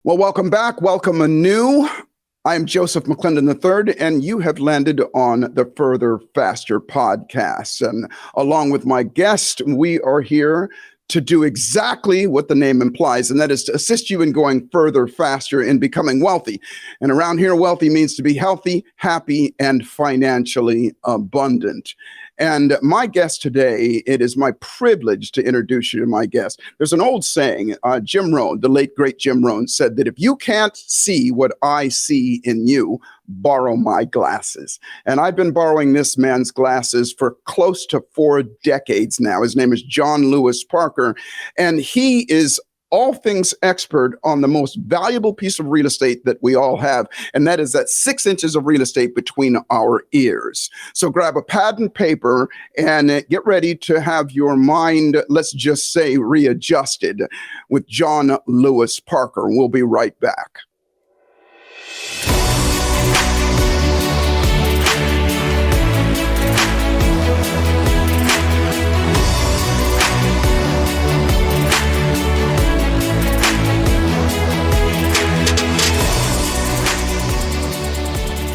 Well, welcome back. Welcome anew. I'm Joseph McClendon III, and you have landed on the Further Faster podcast. And along with my guest, we are here to do exactly what the name implies, and that is to assist you in going further, faster, in becoming wealthy. And around here, wealthy means to be healthy, happy, and financially abundant. And my guest today, it is my privilege to introduce you to my guest. There's an old saying, Jim Rohn, the late great Jim Rohn, said that if you can't see what I see in you, borrow my glasses. And I've been borrowing this man's glasses for close to 4 decades now. His name is John Lewis Parker, and he is all things expert on the most valuable piece of real estate that we all have, and that is that 6 inches of real estate between our ears. So grab a pad and paper and get ready to have your mind, let's just say, readjusted with John Lewis Parker. We'll be right back.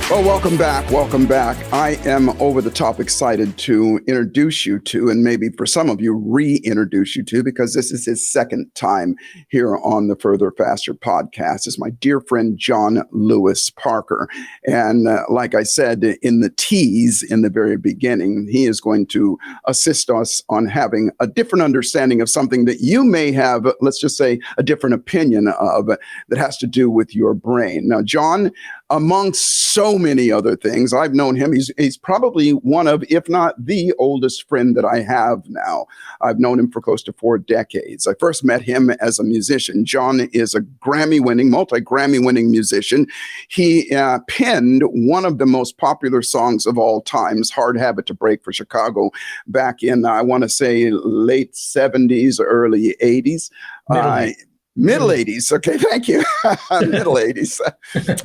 Well, welcome back. Welcome back. I am over the top excited to introduce you to, and maybe for some of you, reintroduce you to, because this is his second time here on the Further Faster podcast, is my dear friend, John Lewis Parker. And like I said in the tease in the very beginning, he is going to assist us on having a different understanding of something that you may have, let's just say, a different opinion of that has to do with your brain. Now, John, amongst so many other things, I've known him. He's probably one of, if not the oldest friend that I have now. I've known him for close to 4 decades. I first met him as a musician. John is a Grammy-winning, multi-Grammy-winning musician. He penned one of the most popular songs of all times, Hard Habit to Break, for Chicago back in, I want to say, late 70s, early 80s. Middle 80s. Okay, thank you. Middle 80s.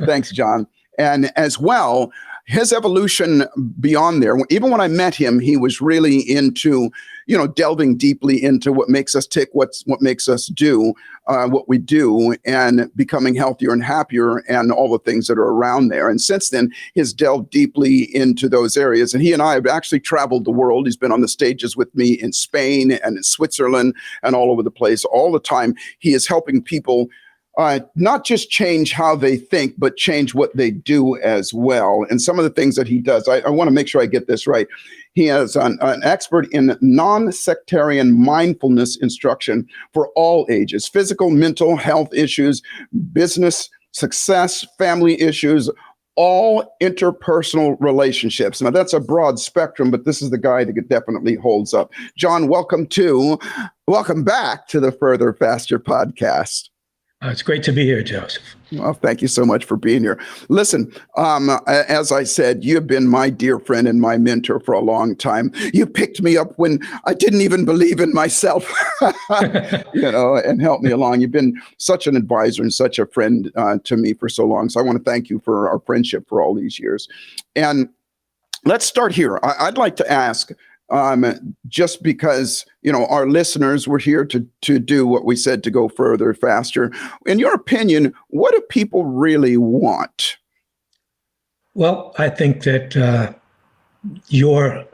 Thanks, John. And as well, his evolution beyond there, even when I met him, he was really into, delving deeply into what makes us tick, what makes us do what we do, and becoming healthier and happier, and all the things that are around there. And since then, he's delved deeply into those areas. And he and I have actually traveled the world. He's been on the stages with me in Spain and in Switzerland and all over the place. All the time, he is helping people not just change how they think, but change what they do as well. And some of the things that he does, I want to make sure I get this right. He is an expert in non-sectarian mindfulness instruction for all ages, physical, mental health issues, business, success, family issues, all interpersonal relationships. Now, that's a broad spectrum, but this is the guy that definitely holds up. John, welcome back to the Further Faster podcast. It's great to be here, Joseph. Well, thank you so much for being here. Listen, as I said, you've been my dear friend and my mentor for a long time. You picked me up when I didn't even believe in myself, and helped me along. You've been such an advisor and such a friend to me for so long. So I want to thank you for our friendship for all these years. And let's start here. I'd like to ask, just because, our listeners were here to do what we said, to go further, faster. In your opinion, what do people really want? Well, I think that your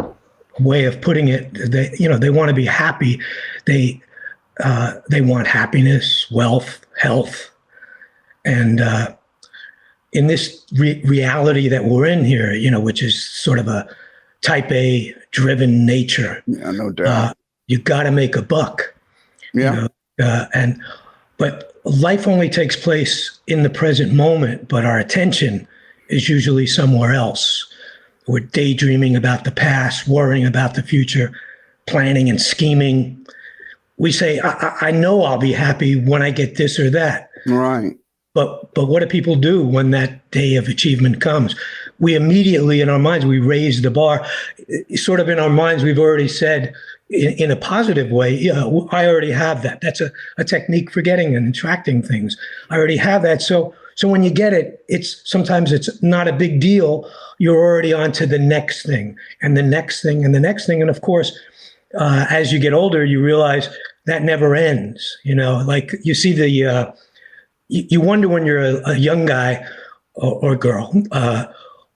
way of putting it, they want to be happy. They want happiness, wealth, health. And in this reality that we're in here, which is sort of a type A driven nature. Yeah, no doubt. You got to make a buck. Yeah. But life only takes place in the present moment, but our attention is usually somewhere else. We're daydreaming about the past, worrying about the future, planning and scheming. We say, I know I'll be happy when I get this or that. Right. But what do people do when that day of achievement comes? We immediately, in our minds, we raise the bar. Sort of in our minds, we've already said, in a positive way, I already have that. That's a technique for getting and attracting things. I already have that. So when you get it, sometimes it's not a big deal. You're already on to the next thing and the next thing and the next thing. And of course, as you get older, you realize that never ends. Like you see you wonder when you're a young guy or girl,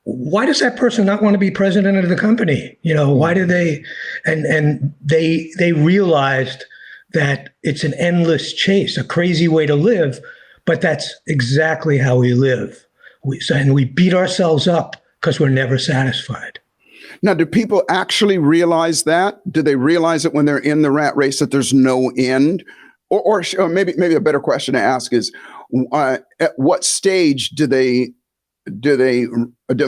why does that person not want to be president of the company? Why do they? And they realized that it's an endless chase, a crazy way to live, but that's exactly how we live. And we beat ourselves up because we're never satisfied. Now, do people actually realize that? Do they realize it when they're in the rat race that there's no end? Or maybe a better question to ask is, at what stage do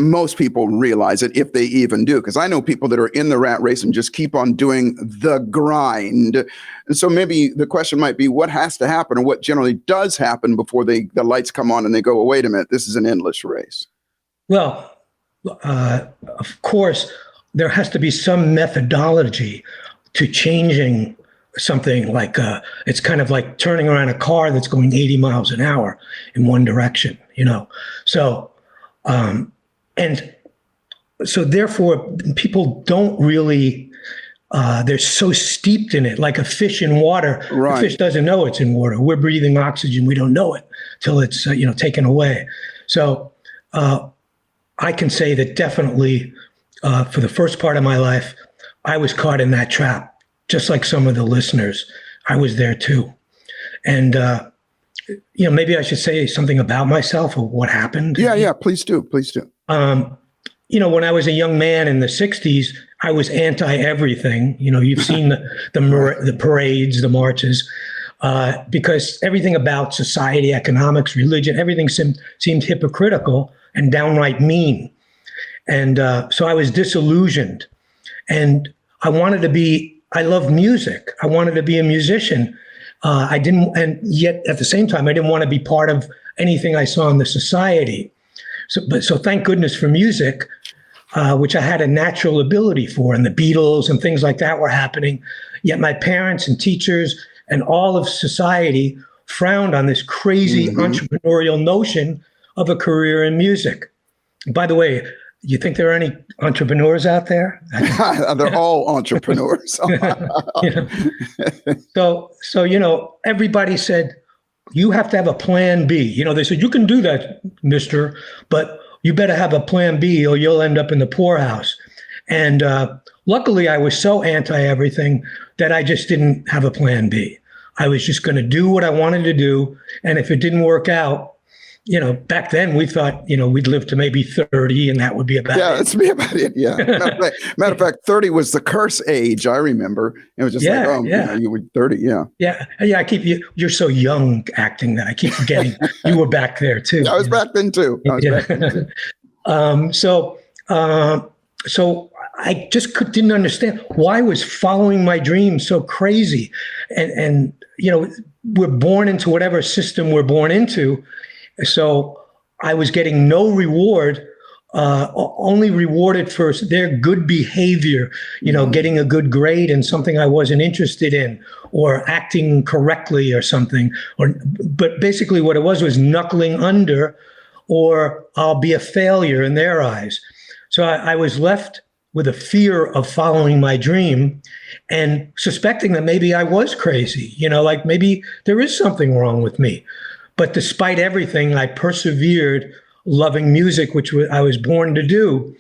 most people realize it, if they even do? Because I know people that are in the rat race and just keep on doing the grind. And so maybe the question might be, what has to happen, or what generally does happen before the lights come on and they go, oh, wait a minute, this is an endless race? Well, of course, there has to be some methodology to changing something. Like it's kind of like turning around a car that's going 80 miles an hour in one direction, So, and so therefore, people don't really, they're so steeped in it, like a fish in water. Right. The fish doesn't know it's in water. We're breathing oxygen. We don't know it till it's, taken away. So I can say that definitely for the first part of my life, I was caught in that trap. Just like some of the listeners, I was there too. And, maybe I should say something about myself or what happened. Yeah, please do. When I was a young man in the 60s, I was anti-everything. You've seen the parades, the marches, because everything about society, economics, religion, everything seemed hypocritical and downright mean. And so I was disillusioned. And I love music. I wanted to be a musician. And yet at the same time, I didn't want to be part of anything I saw in the society. So thank goodness for music, which I had a natural ability for, and the Beatles and things like that were happening. Yet my parents and teachers and all of society frowned on this crazy entrepreneurial notion of a career in music. By the way, you think there are any entrepreneurs out there? They're all entrepreneurs. So, everybody said, you have to have a plan B. They said, you can do that, mister, but you better have a plan B or you'll end up in the poorhouse. And luckily, I was so anti-everything that I just didn't have a plan B. I was just going to do what I wanted to do. And if it didn't work out, back then we thought, we'd live to maybe 30 and that would be about it. Yeah, that's about it. Yeah. Matter of fact, 30 was the curse age. I remember. It was just you were 30. Yeah. Yeah. Yeah. You're so young acting that I keep forgetting you were back there too. I was back then too. So I just didn't understand why was following my dreams so crazy. And we're born into whatever system we're born into. So I was getting no reward, only rewarded for their good behavior, getting a good grade in something I wasn't interested in, or acting correctly or something. But basically what it was knuckling under, or I'll be a failure in their eyes. So I was left with a fear of following my dream and suspecting that maybe I was crazy, like maybe there is something wrong with me. But despite everything, I persevered, loving music, which I was born to do.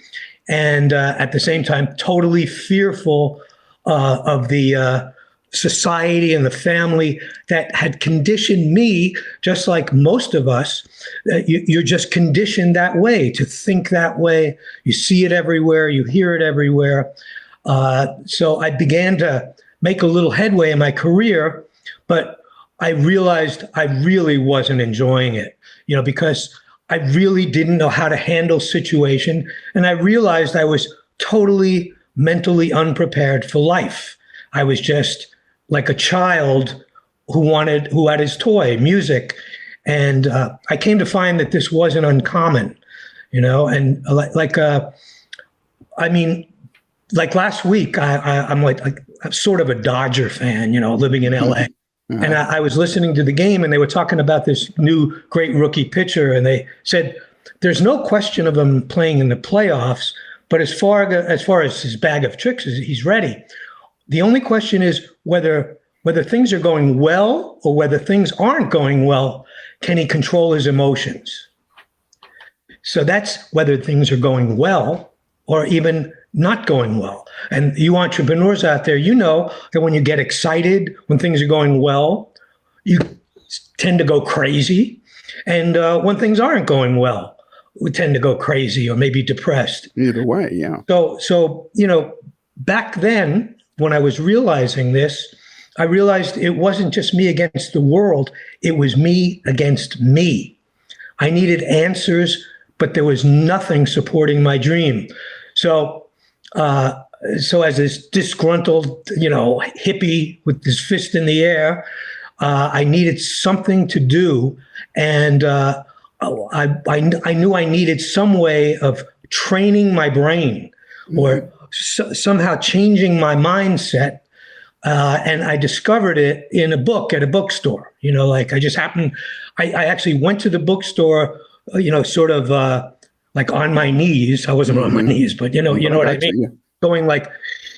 And at the same time, totally fearful of the society and the family that had conditioned me, just like most of us. You're just conditioned that way, to think that way. You see it everywhere. You hear it everywhere. So I began to make a little headway in my career, but I realized I really wasn't enjoying it, because I really didn't know how to handle situation. And I realized I was totally mentally unprepared for life. I was just like a child who had his toy, music. And I came to find that this wasn't uncommon, and like last week, I'm sort of a Dodger fan, living in LA. And I was listening to the game, and they were talking about this new great rookie pitcher, and they said there's no question of him playing in the playoffs, but as far as his bag of tricks, he's ready. The only question is whether things are going well or whether things aren't going well can he control his emotions? So that's whether things are going well or even not going well. And you entrepreneurs out there, you know that when you get excited, when things are going well, you tend to go crazy. And when things aren't going well, we tend to go crazy or maybe depressed. Either way, yeah. So back then, when I was realizing this, I realized it wasn't just me against the world. It was me against me. I needed answers, but there was nothing supporting my dream. So as this disgruntled, hippie with his fist in the air, I needed something to do. And I knew I needed some way of training my brain or somehow changing my mindset. And I discovered it in a book at a bookstore. I just happened, I actually went to the bookstore, sort of like on my knees. I wasn't on my knees, but you know what I mean? Yeah. Going like,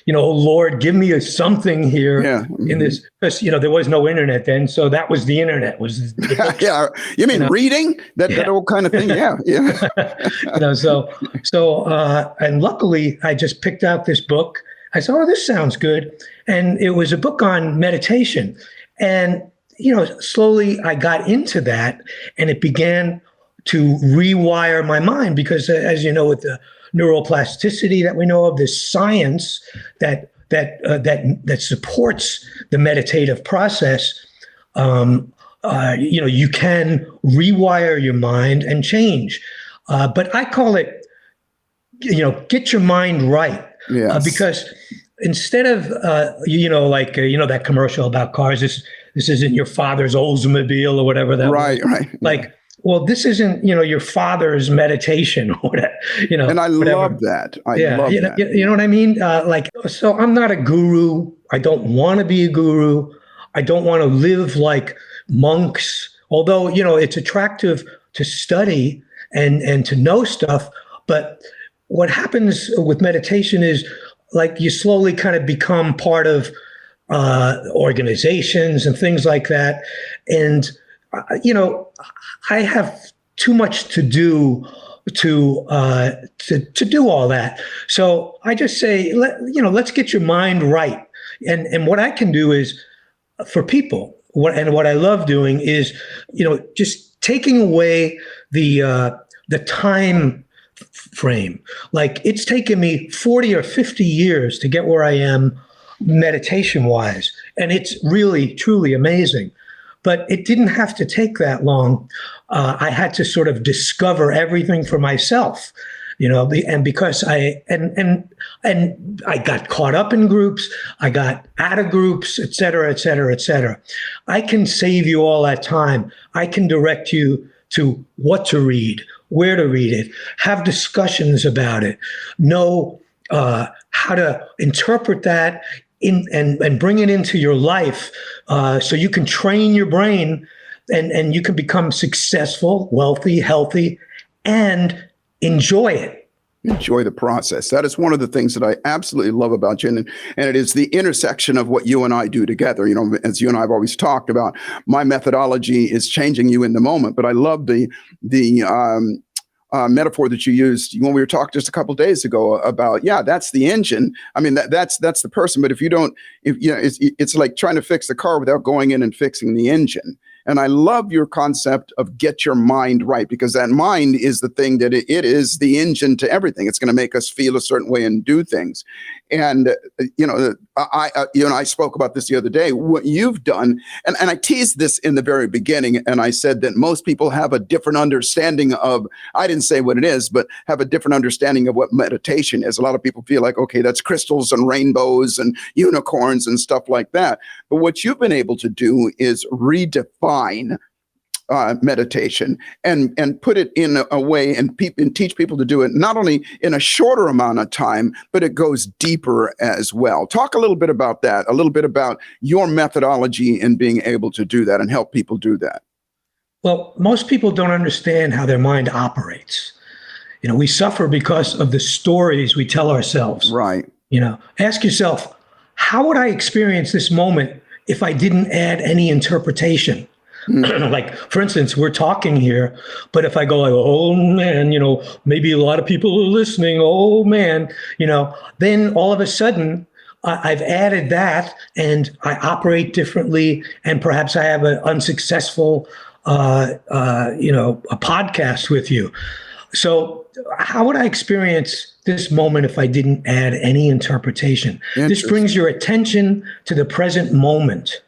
oh Lord, give me something here in this, because there was no internet then, so that was the internet. Was the yeah? You mean reading that old kind of thing? Yeah. And luckily, I just picked out this book. I said, "Oh, this sounds good," and it was a book on meditation. And slowly I got into that, and it began to rewire my mind because, as you know, with the neuroplasticity that we know of, this science that supports the meditative process. You can rewire your mind and change, but I call it, get your mind right. Yes. Because instead of that commercial about cars, this isn't your father's Oldsmobile or whatever that right, was. Right. Like, well, this isn't, your father's meditation or whatever, And I whatever. love that. I love that. You know what I mean? So I'm not a guru. I don't want to be a guru. I don't want to live like monks, although, it's attractive to study and to know stuff. But what happens with meditation is like you slowly kind of become part of organizations and things like that. And I have too much to do to do all that. So I just say, let's get your mind right. And what I can do is for people, what I love doing is, just taking away the time frame. Like it's taken me 40 or 50 years to get where I am meditation wise. And it's really, truly amazing. But it didn't have to take that long. I had to sort of discover everything for myself, and because I got caught up in groups, I got out of groups, et cetera, et cetera, et cetera. I can save you all that time. I can direct you to what to read, where to read it, have discussions about it, know how to interpret that and bring it into your life, so you can train your brain and you can become successful, wealthy, healthy, and enjoy it. Enjoy the process. That is one of the things that I absolutely love about you. And it is the intersection of what you and I do together. As you and I have always talked about, my methodology is changing you in the moment. But I love the metaphor that you used when we were talking just a couple of days ago about, that's the engine. I mean, that's the person. But if you don't, it's like trying to fix the car without going in and fixing the engine. And I love your concept of get your mind right, because that mind is the thing that it is the engine to everything. It's going to make us feel a certain way and do things. And, I spoke about this the other day, what you've done. And I teased this in the very beginning. And I said that most people have a different understanding of, I didn't say what it is, but have a different understanding of what meditation is. A lot of people feel like, okay, that's crystals and rainbows and unicorns and stuff like that. But what you've been able to do is redefine meditation and put it in a way and teach people to do it not only in a shorter amount of time, but it goes deeper as well. Talk a little bit about that, a little bit about your methodology in being able to do that and help people do that. Well, most people don't understand how their mind operates. We suffer because of the stories we tell ourselves. Right. Ask yourself, how would I experience this moment if I didn't add any interpretation? Like, for instance, we're talking here, but if I go like, oh man, maybe a lot of people are listening, oh man, then all of a sudden I've added that and I operate differently. And perhaps I have an unsuccessful, a podcast with you. So how would I experience this moment if I didn't add any interpretation? This brings your attention to the present moment,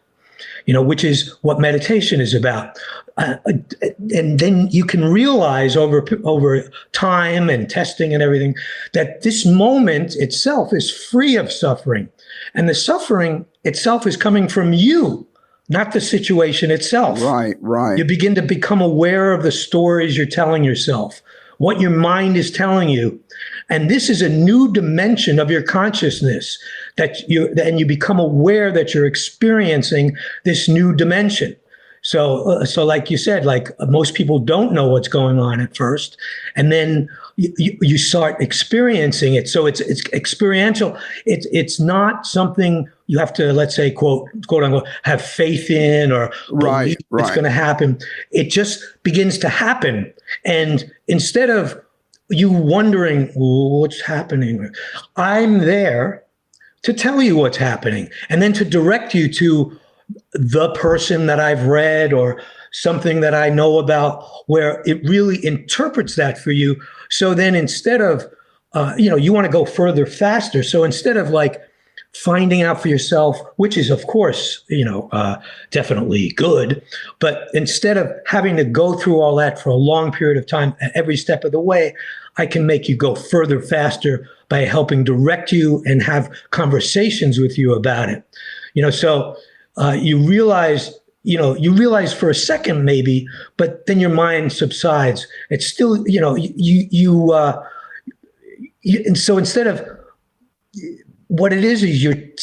which is what meditation is about. And then you can realize over time and testing and everything that this moment itself is free of suffering. And the suffering itself is coming from you, not the situation itself. Right. You begin to become aware of the stories you're telling yourself, what your mind is telling you. And this is a new dimension of your consciousness and you become aware that you're experiencing this new dimension. So like you said, like most people don't know what's going on at first, and then you start experiencing it. So it's experiential. It's not something you have to, let's say, quote unquote, have faith in or believe it's going to happen. It just begins to happen. And instead of you wondering what's happening, I'm there to tell you what's happening and then to direct you to the person that I've read or something that I know about where it really interprets that for you. So then instead of, you want to go further, faster. So instead of like finding out for yourself, which is, of course, definitely good. But instead of having to go through all that for a long period of time, at every step of the way, I can make you go further, faster by helping direct you and have conversations with you about it. So you realize for a second maybe, but then your mind subsides. It's still, and so instead of, what it is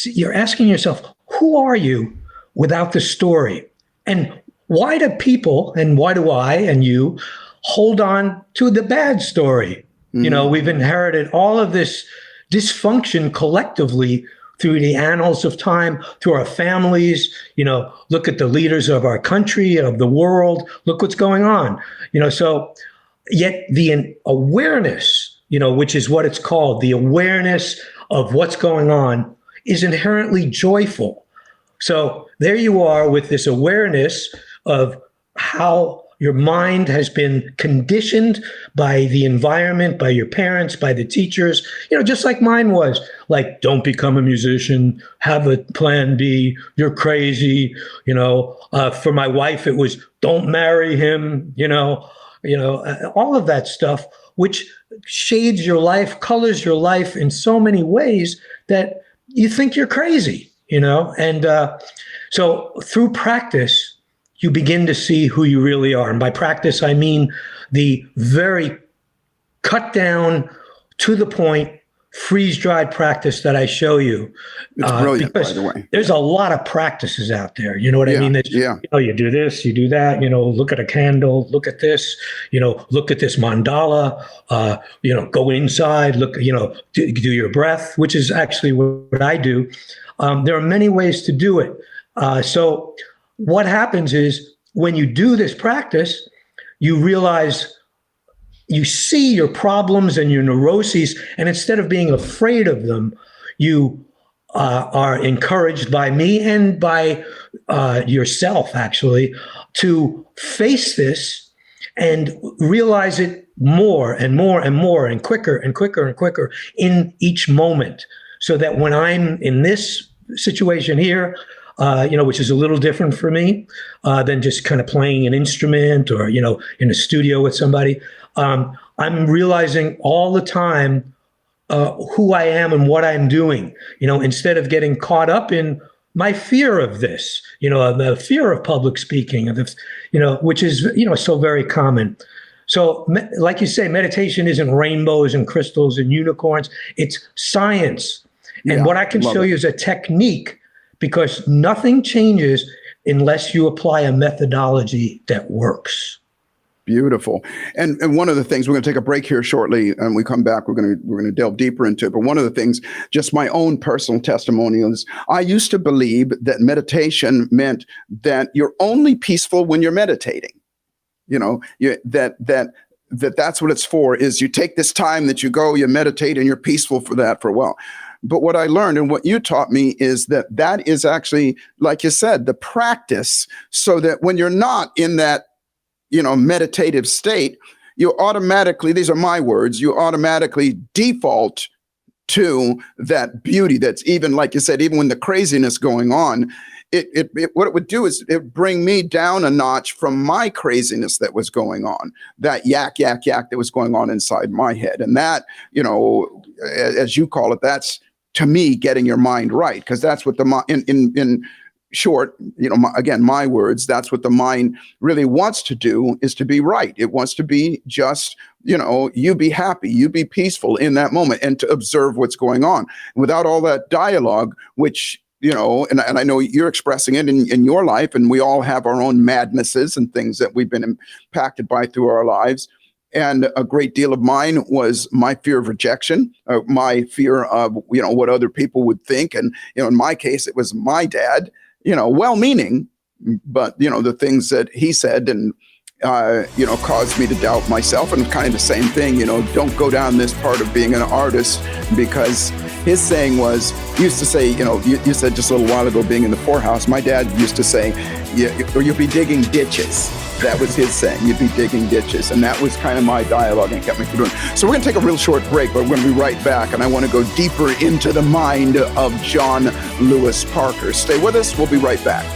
you're asking yourself, who are you without the story? And why do people, and why do I and you hold on to the bad story? Mm-hmm. We've inherited all of this dysfunction collectively through the annals of time, through our families. Look at the leaders of our country, of the world. Look what's going on. So yet the awareness, which is what it's called, the awareness of what's going on is inherently joyful. So there you are with this awareness of how your mind has been conditioned by the environment, by your parents, by the teachers, just like mine was. Like, don't become a musician, have a plan B, you're crazy. For my wife, it was don't marry him, all of that stuff, which shades your life, colors your life in so many ways that you think you're crazy, And so through practice, you begin to see who you really are. And by practice, I mean the very cut down, to the point, freeze-dried practice that I show you. It's brilliant, by the way. There's a lot of practices out there. You know what I mean? You do this, you do that, look at a candle, look at this, look at this mandala, go inside, look, do your breath, which is actually what I do. There are many ways to do it. So what happens is when you do this practice, you realize you see your problems and your neuroses, and instead of being afraid of them, you are encouraged by me and by yourself, actually, to face this and realize it more and more and more and quicker and quicker and quicker in each moment. So that when I'm in this situation here, which is a little different for me than just kind of playing an instrument or, in a studio with somebody. I'm realizing all the time who I am and what I'm doing, instead of getting caught up in my fear of this, the fear of public speaking, which is, so very common. So like you say, meditation isn't rainbows and crystals and unicorns. It's science. And what I can show you is a technique, because nothing changes unless you apply a methodology that works. Beautiful. And one of the things, we're going to take a break here shortly, and we come back, we're going to delve deeper into it. But one of the things, just my own personal testimonial is, I used to believe that meditation meant that you're only peaceful when you're meditating. That's what it's for, is you take this time that you go, you meditate, and you're peaceful for that for a while. But what I learned and what you taught me is that is actually, like you said, the practice, so that when you're not in that meditative state, you automatically, these are my words, you automatically default to that beauty that's, even like you said, even when the craziness going on, what it would do is it bring me down a notch from my craziness that was going on, that yak that was going on inside my head. And that, as you call it, that's, to me, getting your mind right, because that's what in short, again, my words, that's what the mind really wants to do, is to be right. It wants to be just, you be happy, you be peaceful in that moment, and to observe what's going on without all that dialogue, which, and I know you're expressing it in your life, and we all have our own madnesses and things that we've been impacted by through our lives. And a great deal of mine was my fear of rejection, my fear of, what other people would think. And, in my case, it was my dad, well-meaning, but, the things that he said and, caused me to doubt myself. And kind of the same thing, don't go down this part of being an artist, because his saying was, he used to say, you said just a little while ago, being in the poorhouse, my dad used to say, or you'll be digging ditches. That was his saying, you'd be digging ditches. And that was kind of my dialogue and kept me from doing it. So we're going to take a real short break, but we're going to be right back. And I want to go deeper into the mind of John Lewis Parker. Stay with us. We'll be right back.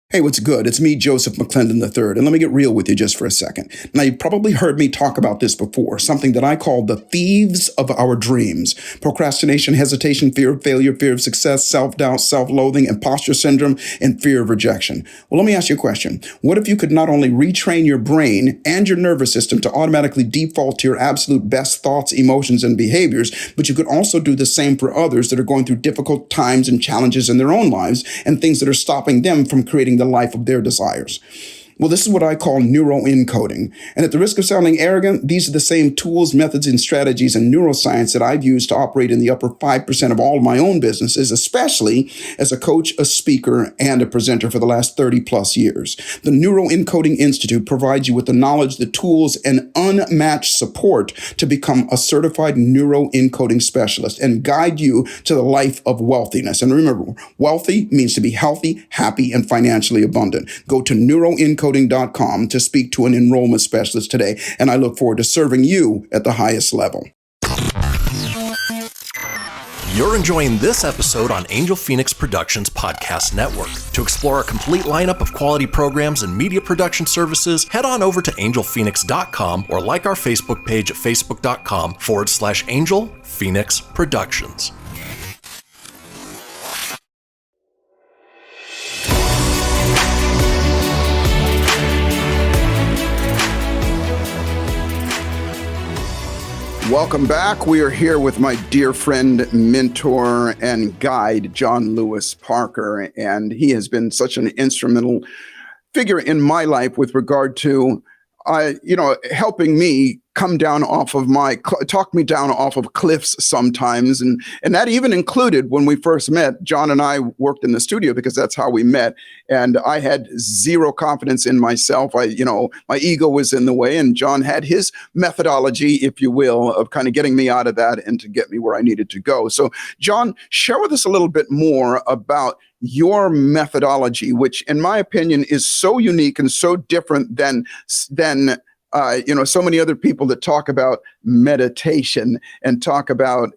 Hey, what's good? It's me, Joseph McClendon III, and let me get real with you just for a second. Now, you've probably heard me talk about this before, something that I call the thieves of our dreams. Procrastination, hesitation, fear of failure, fear of success, self-doubt, self-loathing, imposter syndrome, and fear of rejection. Well, let me ask you a question. What if you could not only retrain your brain and your nervous system to automatically default to your absolute best thoughts, emotions, and behaviors, but you could also do the same for others that are going through difficult times and challenges in their own lives, and things that are stopping them from creating the life of their desires? Well, this is what I call neuroencoding. And at the risk of sounding arrogant, these are the same tools, methods, and strategies in neuroscience that I've used to operate in the upper 5% of all of my own businesses, especially as a coach, a speaker, and a presenter for the last 30 plus years. The Neuroencoding Institute provides you with the knowledge, the tools, and unmatched support to become a certified neuroencoding specialist and guide you to the life of wealthiness. And remember, wealthy means to be healthy, happy, and financially abundant. Go to neuroencoding.com to speak to an enrollment specialist today, and I look forward to serving you at the highest level. You're enjoying this episode on Angel Phoenix Productions Podcast Network. To explore a complete lineup of quality programs and media production services, head on over to angelphoenix.com or like our Facebook page at facebook.com/Angel Phoenix Productions. Welcome back. We are here with my dear friend, mentor, and guide, John Lewis Parker, and he has been such an instrumental figure in my life with regard to, helping me come down off of talk me down off of cliffs sometimes. And that even included when we first met. John and I worked in the studio because that's how we met. And I had zero confidence in myself. My ego was in the way, and John had his methodology, if you will, of kind of getting me out of that and to get me where I needed to go. So John, share with us a little bit more about your methodology, which in my opinion is so unique and so different than so many other people that talk about meditation and talk about,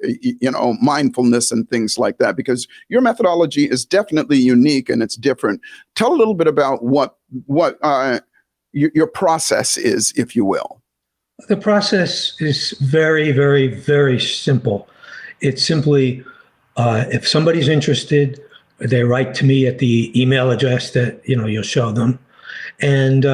mindfulness and things like that, because your methodology is definitely unique and it's different. Tell a little bit about what your process is, if you will. The process is very, very, very simple. It's simply, if somebody's interested, they write to me at the email address that, you'll show them, and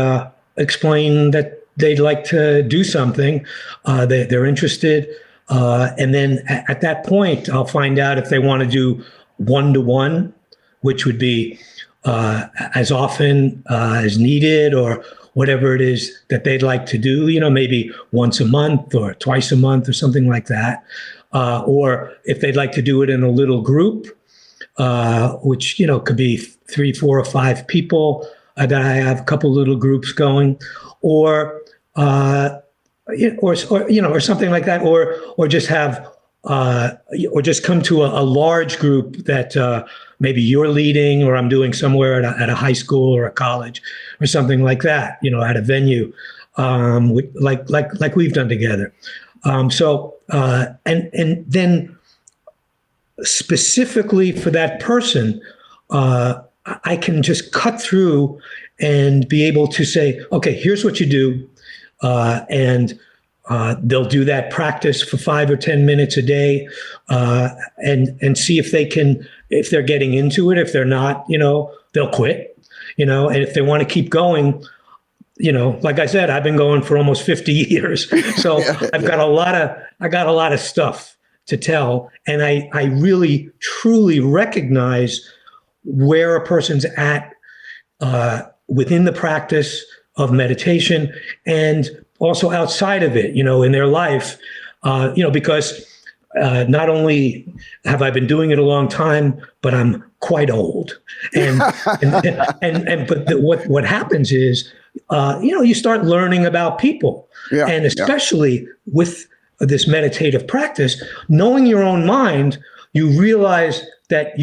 explain that they'd like to do something. They're interested. And then at that point, I'll find out if they want to do one-to-one, which would be as often as needed, or whatever it is that they'd like to do, maybe once a month or twice a month or something like that. Or if they'd like to do it in a little group, which, could be 3, 4, or 5 people, that I have a couple little groups going, or something like that, or just have, or just come to a large group that maybe you're leading, or I'm doing somewhere at a high school or a college or something like that, at a venue, like we've done together. And then specifically for that person, I can just cut through and be able to say, okay, here's what you do. And they'll do that practice for 5 or 10 minutes a day, and see if they're getting into it. If they're not, they'll quit, and if they want to keep going, like I said, I've been going for almost 50 years. So I've got a lot of stuff to tell. And I really, truly recognize where a person's at within the practice of meditation, and also outside of it, in their life, because not only have I been doing it a long time, but I'm quite old. And what happens is, you start learning about people, and especially with this meditative practice, knowing your own mind, you realize that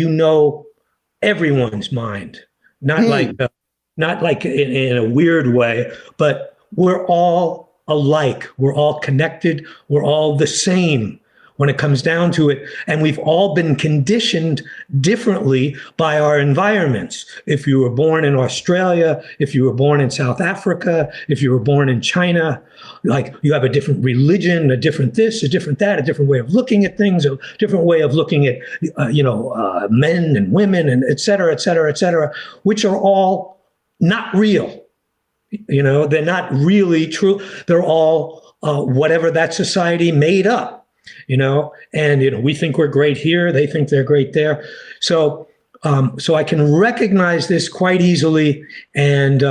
everyone's mind, not like in a weird way, but we're all alike. We're all connected. We're all the same when it comes down to it. And we've all been conditioned differently by our environments. If you were born in Australia, if you were born in South Africa, if you were born in China, like, you have a different religion, a different this, a different that, a different way of looking at things, a different way of looking at, men and women, and et cetera, et cetera, et cetera, which are all not real. They're not really true. They're all whatever that society made up. And we think we're great here, they think they're great there. So I can recognize this quite easily, and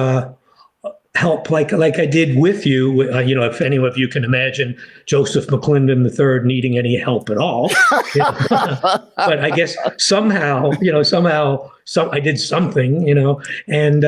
help, like I did with you. If any of you can imagine Joseph McClendon III needing any help at all. But I guess somehow I did something, and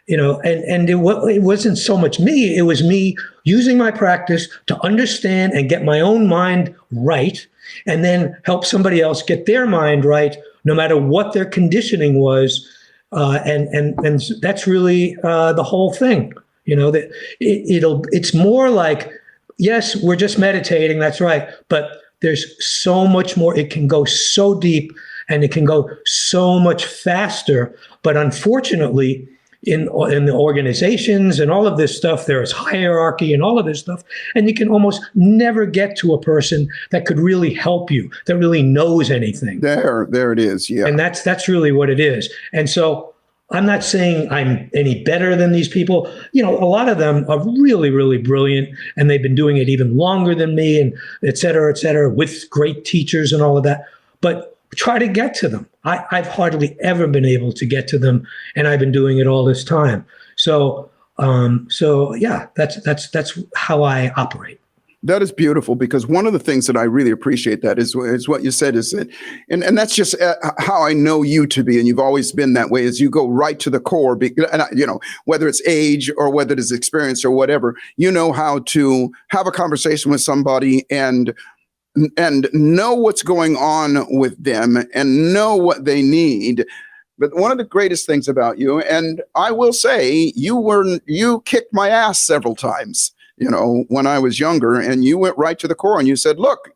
it wasn't so much me, it was me using my practice to understand and get my own mind right, and then help somebody else get their mind right, no matter what their conditioning was. And that's really the whole thing, that it's more like, yes, we're just meditating, that's right, but there's so much more. It can go so deep, and it can go so much faster. But unfortunately, in the organizations and all of this stuff, there is hierarchy and all of this stuff, and you can almost never get to a person that could really help you, that really knows anything. There it is, yeah. And that's really what it is. And so I'm not saying I'm any better than these people. A lot of them are really, really brilliant, and they've been doing it even longer than me, and et cetera, with great teachers and all of that. But try to get to them. I've hardly ever been able to get to them, and I've been doing it all this time. So yeah, that's how I operate. That is beautiful, because one of the things that I really appreciate that is what you said, is that, and that's just how I know you to be, and you've always been that way, is you go right to the core, and whether it's age or whether it's experience or whatever, how to have a conversation with somebody and know what's going on with them and know what they need. But one of the greatest things about you, and I will say, you kicked my ass several times, when I was younger, and you went right to the core and you said, look,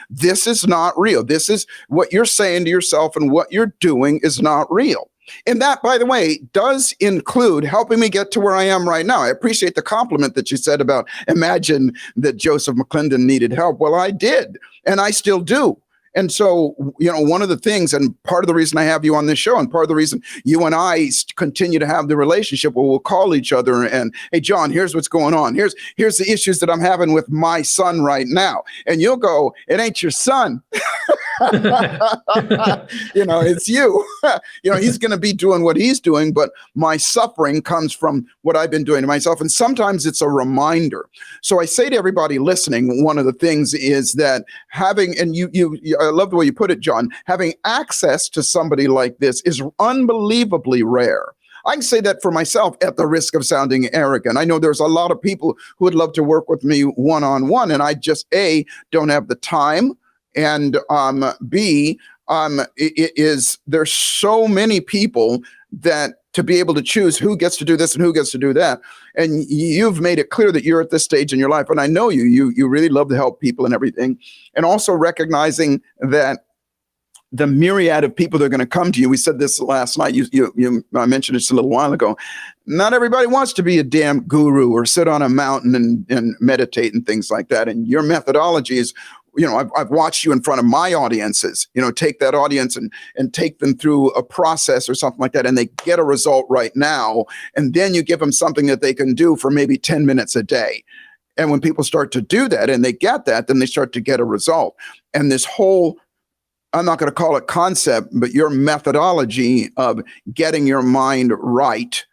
this is not real. This is what you're saying to yourself, and what you're doing is not real. And that, by the way, does include helping me get to where I am right now. I appreciate the compliment that you said about, imagine that Joseph McClendon needed help. Well, I did, and I still do. And so, one of the things, and part of the reason I have you on this show, and part of the reason you and I continue to have the relationship where we'll call each other and, hey, John, here's what's going on. Here's the issues that I'm having with my son right now. And you'll go, it ain't your son. It's you. He's going to be doing what he's doing, but my suffering comes from what I've been doing to myself. And sometimes it's a reminder. So I say to everybody listening, one of the things is that having, and I love the way you put it, John, having access to somebody like this is unbelievably rare. I can say that for myself at the risk of sounding arrogant. I know there's a lot of people who would love to work with me one-on-one, and I just, A, don't have the time, and B, there's so many people that to be able to choose who gets to do this and who gets to do that. And you've made it clear that you're at this stage in your life. And I know you really love to help people and everything. And also recognizing that the myriad of people that are going to come to you. We said this last night. I mentioned this a little while ago. Not everybody wants to be a damn guru or sit on a mountain and meditate and things like that. And your methodology is, I've watched you in front of my audiences, take that audience and take them through a process or something like that. And they get a result right now. And then you give them something that they can do for maybe 10 minutes a day. And when people start to do that and they get that, then they start to get a result. And this whole, I'm not going to call it concept, but your methodology of getting your mind right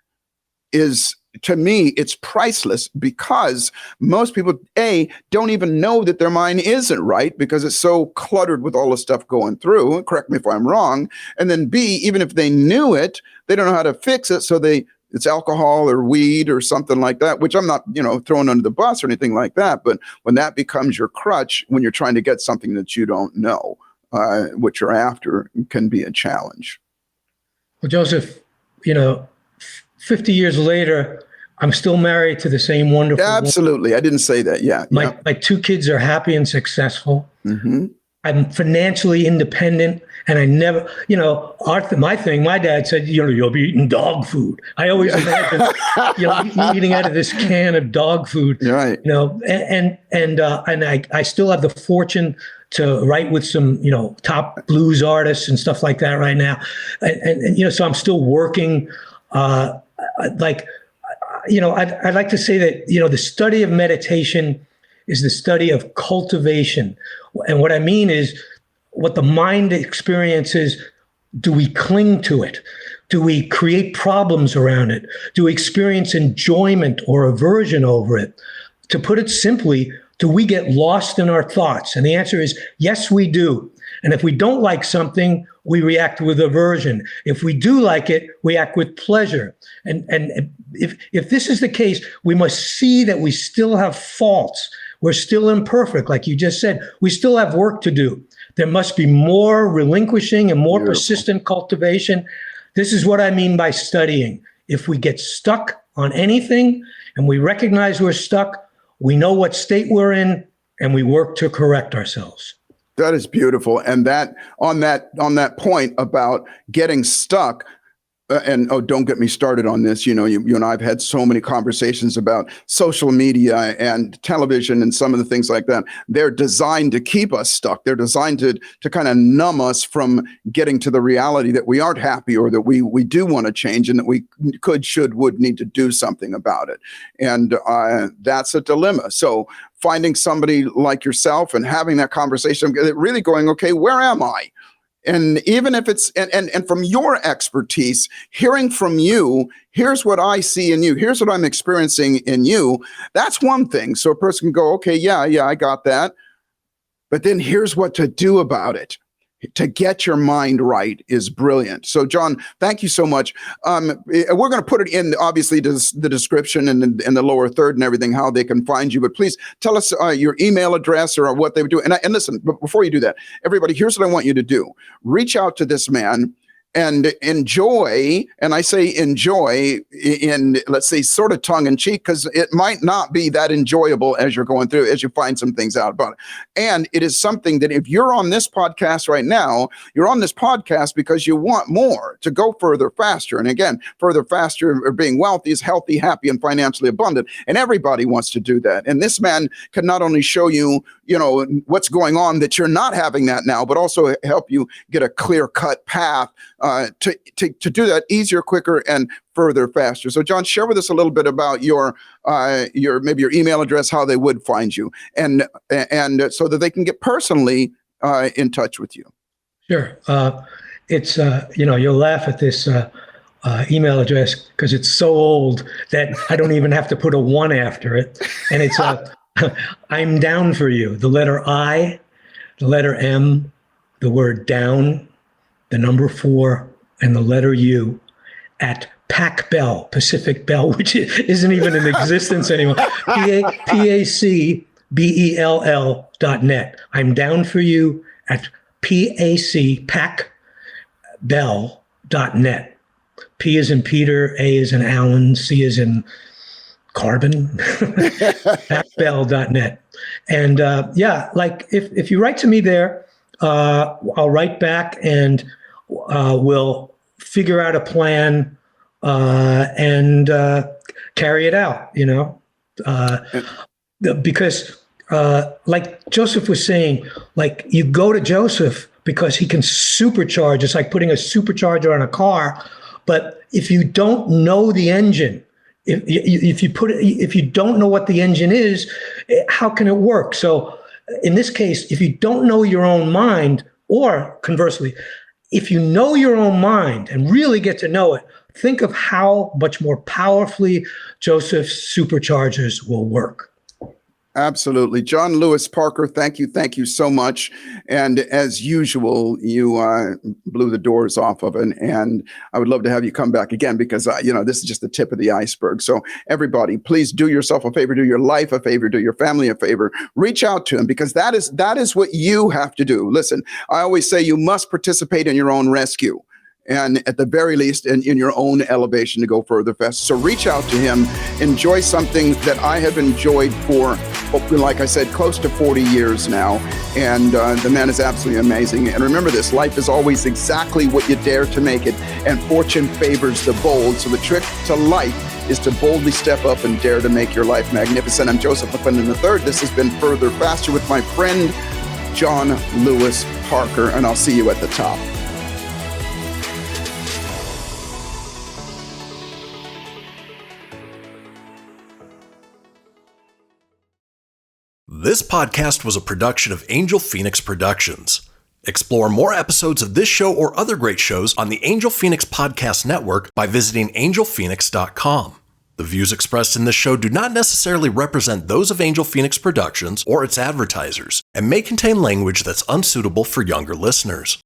is, to me, it's priceless, because most people, A, don't even know that their mind isn't right because it's so cluttered with all the stuff going through. Correct me if I'm wrong. And then B, even if they knew it, they don't know how to fix it. So it's alcohol or weed or something like that, which I'm not, throwing under the bus or anything like that. But when that becomes your crutch, when you're trying to get something that you don't know, what you're after, can be a challenge. Well, Joseph, 50 years later, I'm still married to the same wonderful Absolutely. woman. I didn't say that. Yeah. My two kids are happy and successful. Mm-hmm. I'm financially independent, and I never, my dad said, you'll be eating dog food. I always imagine, eating out of this can of dog food, right. And I still have the fortune to write with some, top blues artists and stuff like that right now. And so I'm still working, I'd like to say that, the study of meditation is the study of cultivation. And what I mean is, what the mind experiences, do we cling to it? Do we create problems around it? Do we experience enjoyment or aversion over it? To put it simply, do we get lost in our thoughts? And the answer is, yes, we do. And if we don't like something, we react with aversion. If we do like it, we act with pleasure. And if this is the case, we must see that we still have faults. We're still imperfect, like you just said. We still have work to do. There must be more relinquishing and more persistent cultivation. This is what I mean by studying. If we get stuck on anything and we recognize we're stuck, we know what state we're in, and we work to correct ourselves. That is beautiful. And that on that point about getting stuck, and don't get me started on this. You and I have had so many conversations about social media and television and some of the things like that. They're designed to keep us stuck. They're designed to kind of numb us from getting to the reality that we aren't happy, or that we do want to change, and that we would need to do something about it. And that's a dilemma. So finding somebody like yourself and having that conversation, really going, okay, where am I? And even if it's, and from your expertise, hearing from you, here's what I see in you, here's what I'm experiencing in you, that's one thing. So a person can go, okay, yeah, I got that. But then here's what to do about it. To get your mind right is brilliant. So, John, thank you so much. We're going to put it in, obviously, the description and in the lower third and everything, how they can find you. But please tell us your email address or what they would do. And listen, but before you do that, everybody, here's what I want you to do. Reach out to this man and enjoy, and I say enjoy in, let's say, sort of tongue in cheek, because it might not be that enjoyable as you're going through, as you find some things out about it. And it is something that if you're on this podcast right now, you're on this podcast because you want more, to go further, faster. And again, further, faster, or being wealthy is healthy, happy, and financially abundant. And everybody wants to do that. And this man can not only show you, what's going on that you're not having that now, but also help you get a clear-cut path to do that easier, quicker, and further, faster. So, John, share with us a little bit about your maybe your email address, how they would find you, and so that they can get personally in touch with you. Sure. It's you'll laugh at this email address because it's so old that I don't even have to put a 1 after it, and it's I'm down for you. The letter I, the letter M, the word down, the number 4, and the letter U at Pac Bell, Pacific Bell, which isn't even in existence anymore. PACBELL.net. I'm down for you at PACBell.net. P is in Peter, A is in Alan, C is in carbon, PACBell.net. And if you write to me there, I'll write back and we'll figure out a plan and carry it out, because like Joseph was saying, like you go to Joseph because he can supercharge. It's like putting a supercharger on a car. But if you don't know the engine, if you don't know what the engine is, how can it work? So in this case, if you don't know your own mind, or conversely, if you know your own mind and really get to know it, think of how much more powerfully Joseph's superchargers will work. Absolutely. John Lewis Parker, thank you so much. And as usual, you blew the doors off of it. And I would love to have you come back again because, this is just the tip of the iceberg. So everybody, please do yourself a favor, do your life a favor, do your family a favor. Reach out to him because that is what you have to do. Listen, I always say you must participate in your own rescue. And at the very least, in your own elevation to go further fast. So reach out to him, enjoy something that I have enjoyed for, like I said, close to 40 years now. And the man is absolutely amazing. And remember this, life is always exactly what you dare to make it. And fortune favors the bold. So the trick to life is to boldly step up and dare to make your life magnificent. I'm Joseph McClendon III. This has been Further Faster with my friend, John Lewis Parker. And I'll see you at the top. This podcast was a production of Angel Phoenix Productions. Explore more episodes of this show or other great shows on the Angel Phoenix Podcast Network by visiting angelphoenix.com. The views expressed in this show do not necessarily represent those of Angel Phoenix Productions or its advertisers and may contain language that's unsuitable for younger listeners.